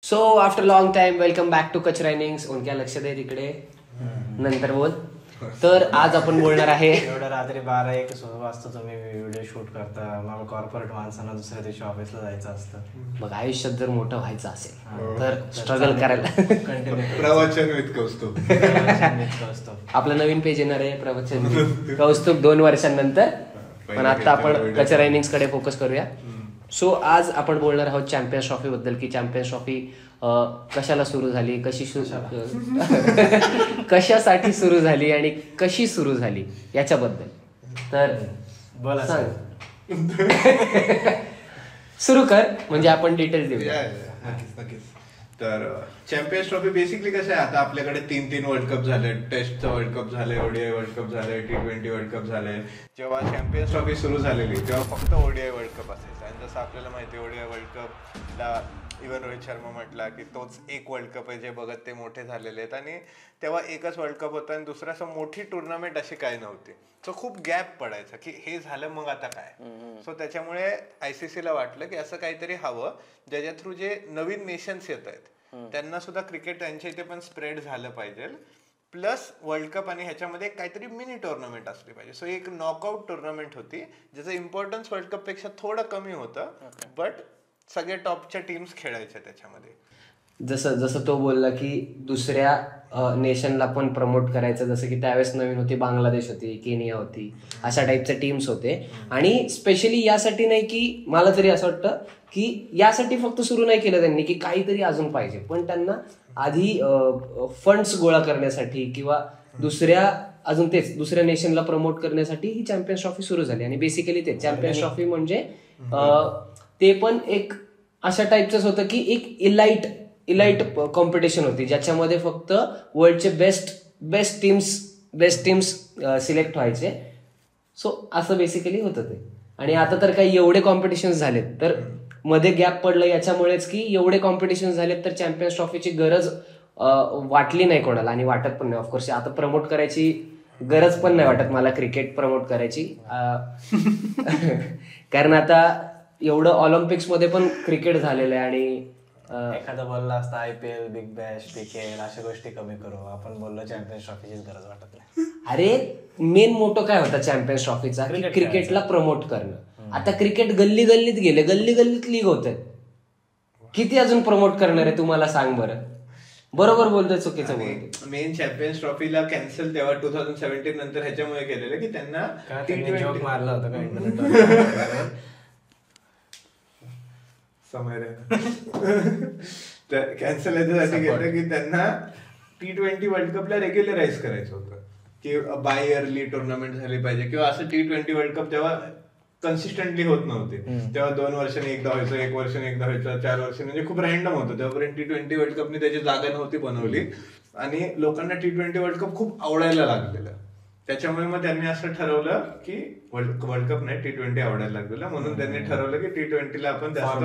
So after long time welcome back to कचरा innings. उनक्या लक्ष दे तिकडे नंतर बोल. तर आज आपण बोलणार आहे एवढं रात्री 12-1 वाजता तुम्ही व्हिडिओ शूट करता. मग कॉर्पोरेट माणसांना दुसऱ्या दिवशी ऑफिसला जायचं असतं. बघ आयुष्यात जर मोठं व्हायचं असेल तर स्ट्रगल करायला कंटिन्यू प्रवचन विथ कौस्तुभ असतो. आपलं नवीन पेज येणार आहे प्रवचन कौस्तुभ 2 वर्षांनंतर. पण आता आपण कचरा इनिंग्स कडे फोकस करूया. सो आज आपण बोलणार आहोत चॅम्पियन्स ट्रॉफी बद्दल की चॅम्पियन्स ट्रॉफी कशाला सुरू झाली, कशासाठी सुरू झाली आणि कशी सुरू झाली याच्याबद्दल. तर बोला सांग सुरू कर म्हणजे आपण डिटेल्स देऊया. नक्कीच. तर चॅम्पियन्स ट्रॉफी बेसिकली कसं आहे, आता आपल्याकडे 3 वर्ल्ड कप झाले. टेस्टचं वर्ल्ड कप झाले, ओडीआय वर्ल्ड कप झाले, T20 वर्ल्ड कप झाले. जेव्हा चॅम्पियन्स ट्रॉफी सुरू झालेली तेव्हा फक्त ओडीआय वर्ल्ड कप असायचा. आणि जसं आपल्याला माहिती ओडीआय वर्ल्ड कपला इव्हन रोहित शर्मा म्हटला की तोच एक वर्ल्ड कप आहे जे बघत ते मोठे झालेले आहेत. आणि तेव्हा एकच वर्ल्ड कप होता आणि दुसरा असं मोठी टुर्नामेंट अशी काही नव्हती. सो खूप गॅप पडायचा की हे झालं मग आता काय. सो त्याच्यामुळे ICCला वाटलं की असं काहीतरी हवं ज्याच्या थ्रू जे नवीन नेशन्स येत आहेत त्यांना सुद्धा क्रिकेट त्यांच्या इथे पण स्प्रेड झालं पाहिजे. प्लस वर्ल्ड कप आणि ह्याच्यामध्ये काहीतरी मिनी टुर्नामेंट असली पाहिजे. सो एक नॉकआउट टुर्नामेंट होती ज्याचं इम्पॉर्टन्स वर्ल्ड कप पेक्षा थोडं कमी होतं. बट सगळ्या टॉपच्या टीम्स खेळायच्या त्याच्यामध्ये. जसं तो बोलला की दुसऱ्या नेशनला पण प्रमोट करायचं. जसं की त्यावेळेस नवीन होती बांगलादेश होती, केनिया होती, अशा टाईपच्या टीम्स होते. आणि स्पेशली यासाठी नाही की मला तरी असं वाटतं की यासाठी फक्त सुरू नाही केलं त्यांनी की काहीतरी अजून पाहिजे, पण त्यांना आधी फंड्स गोळा करण्यासाठी किंवा दुसऱ्या नेशनला प्रमोट करण्यासाठी ही चॅम्पियन्स ट्रॉफी सुरू झाली. आणि बेसिकली ते चॅम्पियन्स ट्रॉफी म्हणजे ते पण एक अशा टाईपचंच होतं की एक इलाइट कॉम्पिटिशन होती ज्याच्यामध्ये फक्त वर्ल्डचे बेस्ट टीम्स सिलेक्ट व्हायचे. सो असं बेसिकली होतं ते. आणि आता तर काही एवढे कॉम्पिटिशन्स झालेत, तर मध्ये गॅप पडलं याच्यामुळेच की एवढे कॉम्पिटिशन्स झालेत तर चॅम्पियन्स ट्रॉफीची गरज वाटली नाही कोणाला आणि वाटत पण नाही. ऑफकोर्स आता प्रमोट करायची गरज पण नाही वाटत मला क्रिकेट प्रमोट करायची. कारण आता एवढं ऑलिम्पिक्समध्ये पण क्रिकेट झालेलं आहे. आणि एखादा बोलला असता IPL, बिग बॅश, क्रिकेट अशा गोष्टी कमी करू. आपण बोललो चॅम्पियन्स ट्रॉफीचीच गरज वाटत नाही. अरे मेन मोटो काय होता चॅम्पियन्स ट्रॉफीचा की क्रिकेटला प्रमोट करणं. आता क्रिकेट गल्ली गल्लीत गेले, गल्ली गल्लीत लीग होत. किती अजून प्रमोट करणार आहे तुम्हाला सांग बरं. बरोबर बोलतोय चुकीचं बोलतोय. मेन चॅम्पियन्स ट्रॉफीला कॅन्सल तेव्हा 2017 नंतर ह्याच्यामुळे केलेलं की त्यांना जोक मारला होता का इंटरनेट कॅन्सल याच्यासाठी केलं की त्यांना T20 वर्ल्ड कपला रेग्युलराईज करायचं होतं की बाय इयरली टुर्नामेंट झाली पाहिजे. किंवा असं T20 वर्ल्ड कप तेव्हा कन्सिस्टंटली होत नव्हते. तेव्हा 2 वर्षांनी एकदा व्हायचं, 1 वर्षांनी एकदा व्हायचं, 4 वर्षांनी, म्हणजे खूप रॅन्डम होतं. तेव्हापर्यंत T20 वर्ल्ड कपनी त्याची जागा नव्हती बनवली आणि लोकांना T20 वर्ल्ड कप खूप आवडायला लागलेलं. त्याच्यामुळे मग त्यांनी असं ठरवलं की वर्ल्ड कप नाही T20 आवडायला लागलेलं, म्हणून त्यांनी ठरवलं की T20ला आपण जास्त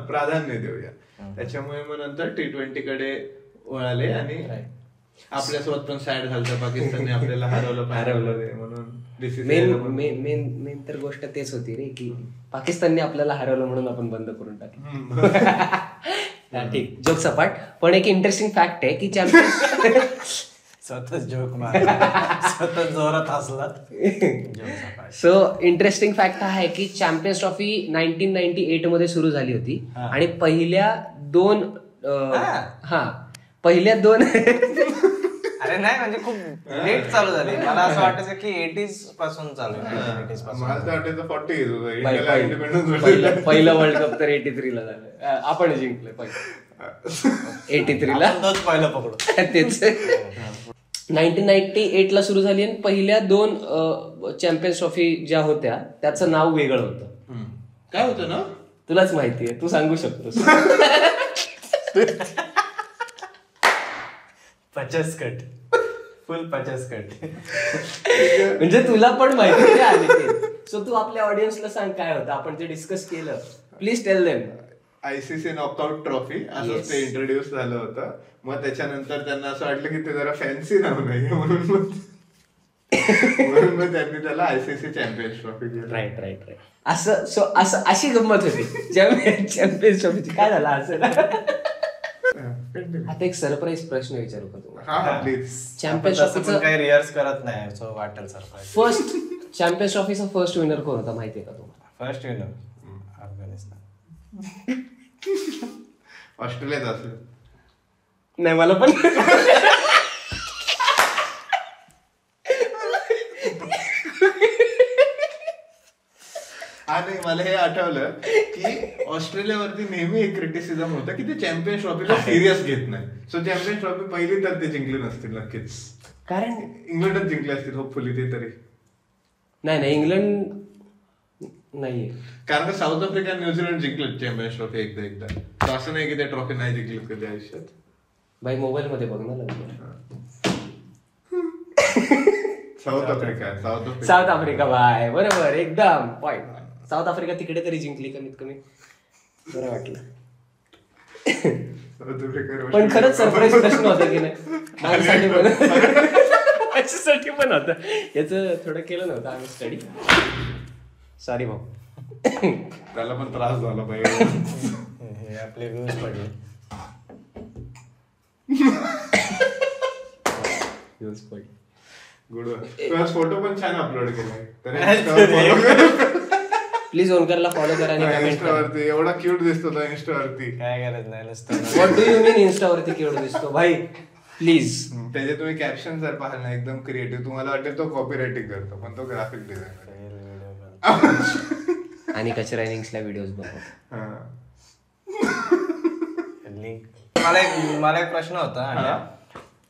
प्राधान्य देऊया. त्याच्यामुळे मग नंतर T20 कडे वळाले. आणि आपल्यासोबत पण सॅड झालं, पाकिस्तानने आपल्याला हरवलं म्हणून. मेन तर गोष्ट तेच होती रे की पाकिस्तानने आपल्याला हरवलं म्हणून आपण बंद करून टाकलं. ठीक, जोक सपाट. पण एक इंटरेस्टिंग फॅक्ट आहे की चॅम्पियन्स स्वतःच जोक मार स्वतः जोरात हसला. सो इंटरेस्टिंग फॅक्ट हा आहे की चॅम्पियन्स ट्रॉफी 1998 मध्ये सुरू झाली होती. आणि पहिल्या दोन अरे नाही म्हणजे खूप लेट चालू झाली. मला असं वाटायचं की 80s पासून चालू आहे. पहिलं वर्ल्ड कप तर 83 ला झालं. आपण जिंकलोय पहिलं 83 ला. पहिलं पकडू तेच 1998 ला सुरू झाली. आणि पहिल्या 2 चॅम्पियन्स ट्रॉफी ज्या होत्या त्याचं नाव वेगळं होतं. काय होतं ना तुलाच माहितीये, तू सांगू शकतोस. 50 कट, फुल 50 कट. म्हणजे तुला पण माहिती आली ते. सो तू आपल्या ऑडियन्सला सांग काय होतं आपण जे डिस्कस केलं. Please tell them. ICC knockout trophy असंच ते इंट्रोड्यूस झालं होतं. मग त्याच्यानंतर त्यांना असं वाटलं की ते जरा फॅन्सी नाव नाही म्हणून मग त्यांनी त्याला ICC चॅम्पियन्स ट्रॉफी दिली. राईट. असं अशी गंमत होती चॅम्पियन्स ट्रॉफीची. काय झालं असं आता एक सरप्राईज प्रश्न विचारू का तुम्हाला? हा प्लीज. चॅम्पियन्स तसं पण ट्रॉफीचा काही रिहर्स करत नाही, सो वाटेल सरप्राईज. फर्स्ट चॅम्पियन्स ट्रॉफीचा फर्स्ट विनर कोण होता माहितीये का तुम्हाला? First winner Afghanistan. ऑस्ट्रेलियात असेल. नाही मला पण आणि मला हे आठवलं की ऑस्ट्रेलियावरती नेहमी एक क्रिटिसिझम होतं की ते चॅम्पियन्स ट्रॉफीला सिरियस घेत नाही. सो चॅम्पियन्स ट्रॉफी पहिली तर ते जिंकले नसतील नक्कीच. कारण इंग्लंडच जिंकले असतील होपफुली ते तरी. नाही इंग्लंड नाहीये. कारण का साऊथ आफ्रिका आणि न्यूझीलंड जिंकलं चॅम्पियन्स ट्रॉफी एकदा. तर असं नाही की ते ट्रॉफी नाही जिंकली कधी आयुष्यात. बाई मोबाईल मध्ये बघ ना नंतर. साऊथ आफ्रिका बाय बरोबर एकदम पॉइंट. साऊथ आफ्रिका तिकडे तरी जिंकली कमीत कमी, बरं वाटलं. पण खरंच सरप्राईज प्रश्न होता की नाही माझ्यासाठी पण. माझ्यासाठी पण होता. याचं थोडं केलं नव्हतं आम्ही स्टडी. सॉरी भाऊ. त्याला पण त्रास झाला पाहिजे. हे आपले व्ह्यूज पडले. गुड. फोटो पण छान अपलोड केलाय. प्लीज ओनकरला फॉलो करा आणि कमेंट करा. इंस्टावरती एवढा क्यूट दिसतो तो इंस्टावरती. काय गरज नाही नुसतं. व्हॉट डू यू मीन इंस्टावरती केवढं दिसतो भाई प्लीज. त्याचे तुम्ही कॅप्शन जर पाहाल ना एकदम क्रिएटिव्ह, तुम्हाला वाटेल तो कॉपी रायटिंग करतो पण तो ग्राफिक डिझायनर. आणि कचरा इनिंग्सला व्हिडिओज बनवतो. लिंक. मला एक प्रश्न होता.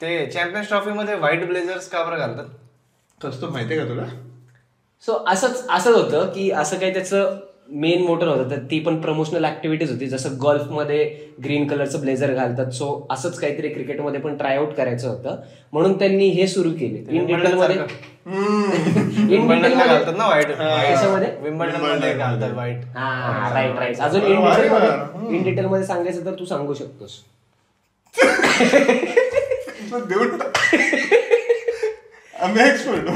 ते चॅम्पियन्स ट्रॉफी मध्ये व्हाईट ब्लेझर्स का बरं घालतात? कसं माहितीये का तुला? सो असंच होतं की असं काही त्याचं मेन मोटर होतं, तर ती पण प्रमोशनल ऍक्टिव्हिटीज होती. जसं गोल्फमध्ये ग्रीन कलरचं ब्लेझर घालतात, सो असंच काहीतरी क्रिकेटमध्ये पण ट्रायआउट करायचं होतं म्हणून त्यांनी हे सुरू केले. इन डिटेलमध्ये घालतात ना व्हाईट. त्याच्यामध्ये विम्बल्डन मध्ये घालतात व्हाईट. हा राईट. अजून इन डिटेल मध्ये सांगायचं तर तू सांगू शकतोस. आम्ही एक्सपर्ट.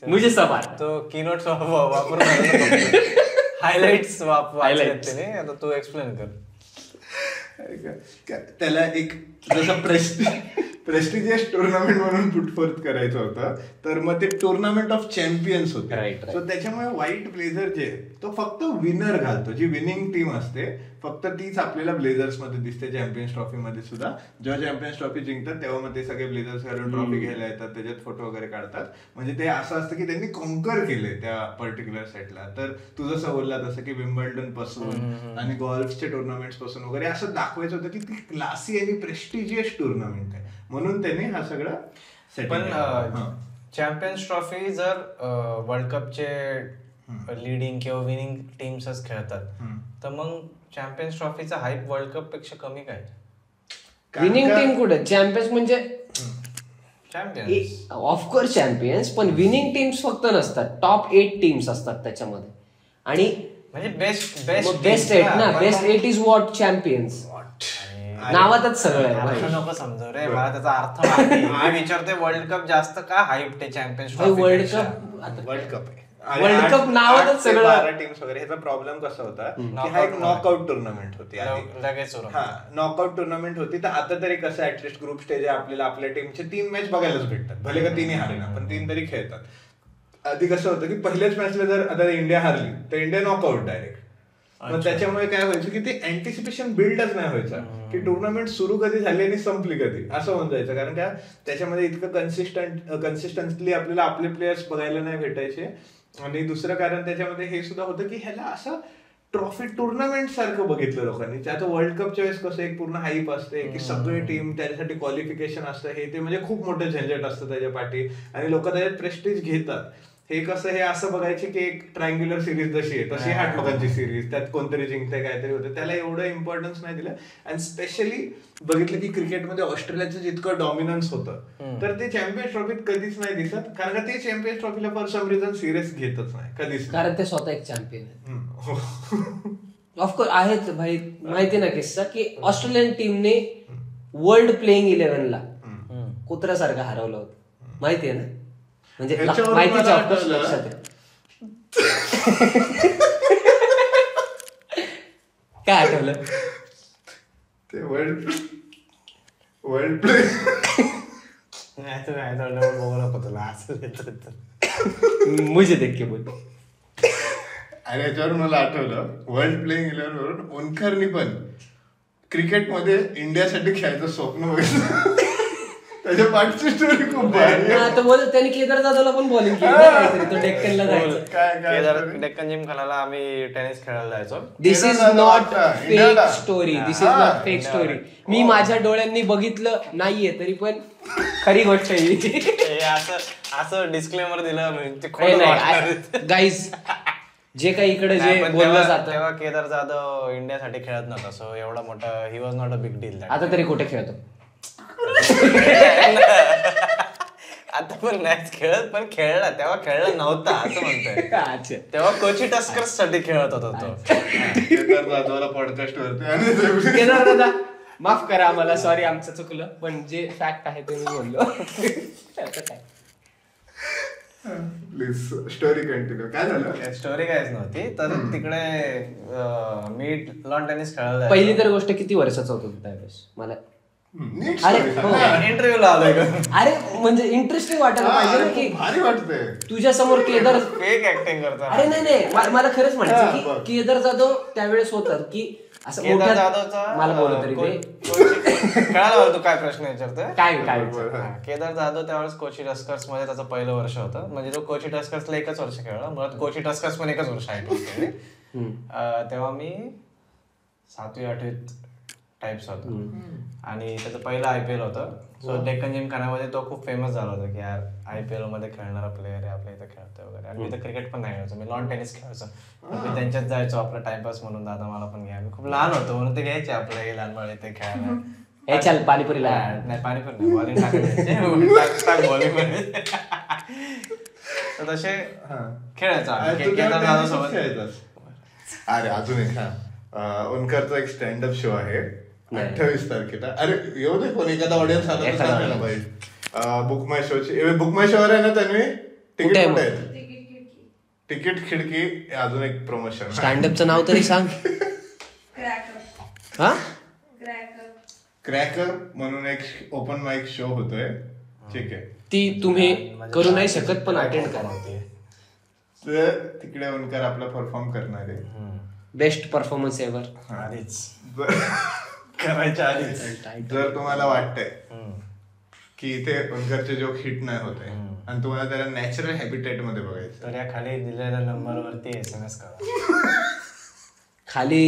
मुझे सवाल तो कीनोट वापरून हायलाइट्स वापरायचे. आता तू एक्सप्लेन कर. त्याला एक जसं प्रेस्टिजियस टुर्नामेंट म्हणून पुटफोर्थ करायचं होतं, तर मग ते टुर्नामेंट ऑफ चॅम्पियन्स होते. सो त्याच्यामुळे व्हाईट ब्लेझर जे तो फक्त विनर घालतो, जी विनिंग टीम असते फक्त तीच आपल्याला ब्लेझर्स मध्ये दिसते. चॅम्पियन्स ट्रॉफी मध्ये सुद्धा जेव्हा चॅम्पियन्स ट्रॉफी जिंकतात तेव्हा मग ते सगळे ब्लेझर्स घालून ट्रॉफी घ्यायला येतात, त्याच्यात फोटो वगैरे काढतात. म्हणजे ते असं असतं की त्यांनी कॉन्कर केले त्या पर्टिक्युलर सेटला. तर तू जसं बोलला तसं की विम्बल्डन पासून आणि गोल्फचे टुर्नामेंट्स पासून वगैरे असं दाखवायचं होतं की ती क्लासी आणि प्रेस्टिजियस टुर्नामेंट आहे म्हणून त्यांनी हा सगळा सेट. पण चॅम्पियन्स ट्रॉफी जर वर्ल्ड कपचे लीडिंग किंवा विनिंग टीम्सच खेळतात, तर मग चॅम्पियन्स ट्रॉफीचा हाईप वर्ल्ड कप पेक्षा कमी काय? विनिंग टीम कुठे? चॅम्पियन्स म्हणजे चॅम्पियन्स ऑफकोर्स चॅम्पियन्स, पण विनिंग टीम्स फक्त नसतात. टॉप 8 टीम्स असतात त्याच्यामध्ये. आणि म्हणजे बेस्ट 8 ना. Best 8 is what champions. नावातच सगळं आहे. नको समजू रे, मला त्याचा अर्थ माहिती. मी विचारतोय वर्ल्ड कप जास्त का हाईप ते चॅम्पियन्स ट्रॉफी? वर्ल्ड कप नावातच सगळं. 12 टीम्स वगैरे. ह्याचा प्रॉब्लेम कसा होता की हा एक नॉकआउट टुर्नामेंट होती. लगेच नॉकआउट टुर्नामेंट होती. तर आता तरी कसं ऍटलिस्ट ग्रुप स्टेज आहे आपल्याला आपल्या टीमचे 3 मॅच बघायलाच भेटतात, भले का 3 हारे ना, पण 3 तरी खेळतात. आधी कसं होतं की पहिल्याच मॅचला जर आता इंडिया हारली तर इंडिया नॉकआउट डायरेक्ट. मग त्याच्यामुळे काय व्हायचं की ते अँटिसिपेशन बिल्डच नाही व्हायचं की टुर्नामेंट सुरू कधी झाली आणि संपली कधी, असं होऊन जायचं. कारण का त्याच्यामध्ये इतकं कन्सिस्टन्टली आपल्याला आपले प्लेयर्स बघायला नाही भेटायचे. आणि दुसरं कारण त्याच्यामध्ये हे सुद्धा होतं की ह्याला असं ट्रॉफी टुर्नामेंट सारखं बघितलं लोकांनी. त्यात वर्ल्ड कपच्या वेळेस कसं एक पूर्ण हाईप असते की सगळे टीम त्याच्यासाठी क्वालिफिकेशन असतं, हे ते म्हणजे खूप मोठं झंझट असतं त्याच्या पाठी आणि लोक त्याच्यात प्रेस्टिज घेतात. हे कसं हे असं बघायचे की एक ट्रायंग्युलर सिरीज जशी आहे तशी 8 लोकांची सिरीज, त्यात कोणतरी जिंकते काहीतरी होतं, त्याला एवढं इम्पॉर्टन्स नाही दिलं. आणि स्पेशली बघितलं की क्रिकेटमध्ये ऑस्ट्रेलियाचं जितकं डॉमिनन्स होतं तर ते चॅम्पियन्स ट्रॉफीत कधीच नाही दिसत. कारण का ते चॅम्पियन्स ट्रॉफीला फॉर सम रिझन सिरियस घेतच नाही कधीच, कारण ते स्वतः एक चॅम्पियन आहेत. ऑफकोर्स आहेत भाई. माहिती ना किस्सा की ऑस्ट्रेलियन टीमने वर्ल्ड प्लेइंग 11ला कुत्र्यासारखं हरवलं होतं, माहितीये ना? म्हणजे माहितीच ऑफकोर्स लक्षात आहे. काय आठवलं? ते वर्ल्ड प्ले बघू नको तुला असं मुझे देख के बोल. आणि याच्यावरून मला आठवलं वर्ल्ड प्लेइंग 11 वरून ओनकरनी पण क्रिकेटमध्ये इंडियासाठी खेळायचं स्वप्न बघितलं. त्याच्या पाठची स्टोरी खूप भारी आहे. तो बोल त्याने केदार जाधवला पण बॉलिंग केली ना काहीतरी, तो डेक्कनला जायचं. केदार डेक्कन जिम खानाला आम्ही टेनिस खेळायला जायचो. This is not fake story, this is not fake story. मी माझ्या डोळ्यांनी बघितलं नाहीये तरी पण खरी गोष्ट आहे. असं डिस्क्लेमर दिलं म्हणजे गाईज जे काही इकडे जे बोललं जातं. तेव्हा केदार जाधव इंडियासाठी खेळत नव्हता, सो एवढा मोठा he was not a big deal. आता तरी कुठे खेळतो? आता पण मॅच खेळत, पण खेळला तेव्हा खेळला नव्हता असं म्हणतोय. तेव्हा कोची टस्कर्स साठी खेळत होता तो. केदार जाधवला पॉडकास्ट वरती. केदार दादा माफ करा आम्हाला, सॉरी आमचं चुकलं, पण जे फॅक्ट आहे ते मी बोललो. Please story continue. काय झालं? स्टोरी काहीच नव्हती. तर तिकडे मी लॉन टेनिस खेळायला पहिली तर गोष्ट किती वर्षाचा होतो त्यावेळेस मला? अरे इंटरव्ह्यूला आलोय. अरे म्हणजे इंटरेस्टिंग वाटायला पाहिजे ना की भारी वाटतंय तुझ्या समोर केदार फेक ऍक्टिंग करतो. अरे नाही मला खरंच म्हणायचं की केदार जाधव त्यावेळेस होतं की असं केदार जाधवचा मला बोलत तरी ते खेळायला तू काय प्रश्न विचारतोय? काय केदार जाधव त्यावेळेस कोची टस्कर्स मध्ये त्याचं पहिलं वर्ष होतं. म्हणजे तो कोची टस्कर्सला एकच वर्ष खेळला, मुळात कोची टस्कर्स पण एकच वर्ष आहे. तेव्हा मी 7वी-8वीत टाइप्स होतो आणि त्याचं पहिलं IPL होतं. सो डेक्कन जिमखानामध्ये तो खूप फेमस झाला होता की यार IPL मध्ये खेळणारा प्लेअर आहे, आपल्या इथं खेळतोय वगैरे. आणि मी तर क्रिकेट पण नाही खेळायचो, मी लॉन टेनिस खेळायचो. मी त्यांच्यात जायचो आपला टाइमपास म्हणून, दादा मला पण घ्या. मी खूप लहान होतो म्हणून ते घ्यायचे आपलं लहान बाळ ते खेळायला. हे चल पाणीपुरीला नाही पाणीपुरी नाही, बॉलिंग टाकायचे बॉलिंग मध्ये. तर तसे खेळायचो केदार जाधव सोबत. अरे अजून एक ओनकरचा एक स्टँडअप शो आहे 28 तारखेला. अरे येऊ दे कोण एखादा ऑडियन्स आला पाहिजे. बुक माय शोची बुक माय शोवर आहे ना त्यांनी तिकीट खिडकी अजून एक प्रमोशन. स्टँडअपचं नाव तरी सांग. क्रॅकर म्हणून एक ओपन माइक शो होतोय. ठीक आहे, ती तुम्ही करू नाही शकत पण अटेंड करा. तर तिकडे ओनकर आपला परफॉर्म करणार आहे. Best performance ever. करायच्या आधी जर तुम्हाला वाटतंय की इथे ओनकरचे जोक हिट नाही होते आणि तुम्हाला त्याला नॅचरल हॅबिटेट मध्ये बघायचं, तर या खाली दिलेल्या नंबरवरती SMS करा. खाली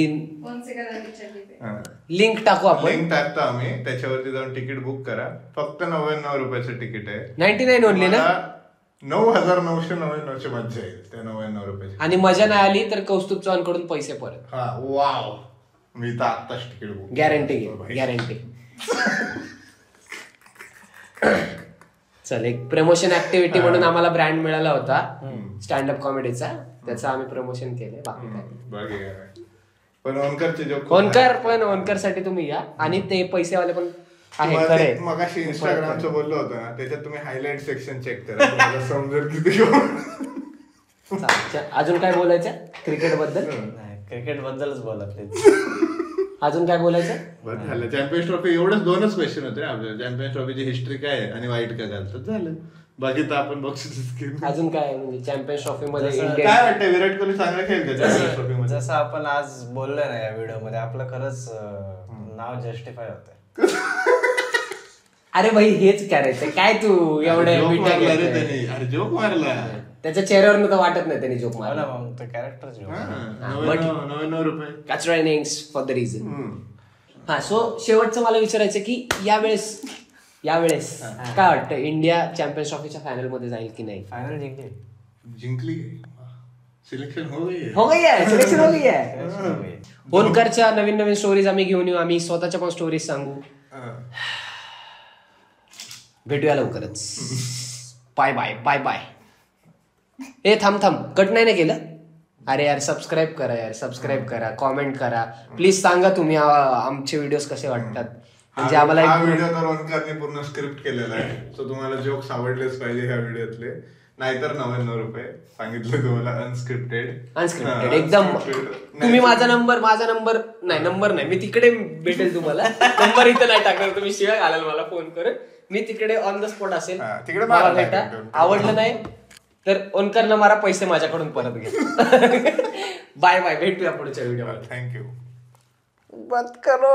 लिंक टाकू आपण. लिंक टाकतो आम्ही, त्याच्यावरती जाऊन तिकीट बुक करा. फक्त 99 रुपयाचं तिकीट आहे. 99 ओनली ना? 9,999 ची मज्जा येईल त्या 99 रुपयाची. आणि मजा नाही आली तर कौस्तुभ चव्हाण कडून पैसे परत. हा वाव, मी तर आत्ताच तिकीट बुक. Guarantee guarantee. चल, एक प्रमोशन ऍक्टिव्हिटी म्हणून आम्हाला ब्रँड मिळाला होता स्टँडअप कॉमेडीचा, त्याचं आम्ही प्रमोशन केलंय. बाकी पण ओनकरचे जोक ओनकर साठी तुम्ही या आणि ते पैसेवाले पण आहे. खरे मगाशी इंस्टाग्रामचं बोललो होतं ना, त्याच्यात तुम्ही हायलाइट सेक्शन चेक करा, तुम्हाला समजेल किती. अजून काय बोलायचं क्रिकेट बद्दल? क्रिकेट बद्दलच बोला प्लीज. अजून काय बोलायचं? बरं झालं. चॅम्पियन्स ट्रॉफी एवढंच 2च क्वेश्चन होते आपल्याला. चॅम्पियन्स ट्रॉफीची हिस्ट्री काय आहे आणि वाईट काय झालं झालं. बाकी तर आपण बक्षीस. अजून काय म्हणजे चॅम्पियन्स ट्रॉफी मध्ये काय वाटतं, विराट कोहली चांगलं खेळेल का चॅम्पियन्स ट्रॉफी मध्ये? जसं आपण आज बोललोय ना या व्हिडिओ मध्ये, आपलं खरंच नाव जस्टिफाय होतंय. अरे भाई हेच करायचं काय तू एवढं जोक मारला. त्याच्या चेहऱ्यावर तर वाटत नाही त्यांनी जोक मारला. मग ते कॅरेक्टर 99 रुपये. कॅचरा इनिंग्स फॉर द रिझन. हा, सो शेवटचं मला विचारायचं की यावेळेस काय वाटतं, इंडिया चॅम्पियन्स ट्रॉफीच्या फायनल मध्ये जाईल की नाही? फायनल जिंकली. सिलेक्शन हो गई सिलेक्शन हो गई आहे. ओनकरच्या नवीन स्टोरीज आम्ही घेऊन येऊ, आम्ही स्वतःच्या पण स्टोरीज सांगू. भेटूया लवकरच. Bye bye bye bye. ए थांब कट नाही ना केलं? अरे यार सबस्क्राईब करा, कॉमेंट करा प्लीज. सांगा तुम्ही आमचे व्हिडिओज कसे वाटतात. म्हणजे आम्हाला हा व्हिडिओ तर ओनकरने पूर्ण स्क्रिप्ट केलेला आहे, सो तुम्हाला जोक्स आवडलेच पाहिजे ह्या व्हिडिओतले. नाहीतर 99 रुपये. सांगितलं तुम्हाला अनस्क्रिप्टेड एकदम. तुम्ही माझा नंबर नाही मी तिकडे भेटेल तुम्हाला. नंबर इथं नाही टाकणार, तुम्ही शिवाय घालाल मला फोन करून. मी तिकडे ऑन द स्पॉट असेल, तिकडे मला भेटा. आवडलं नाही तर ओनकरनं मारा, पैसे माझ्याकडून परत घे. बाय बाय, भेटूया पुढच्या व्हिडिओ. थँक्यू. बंद करो.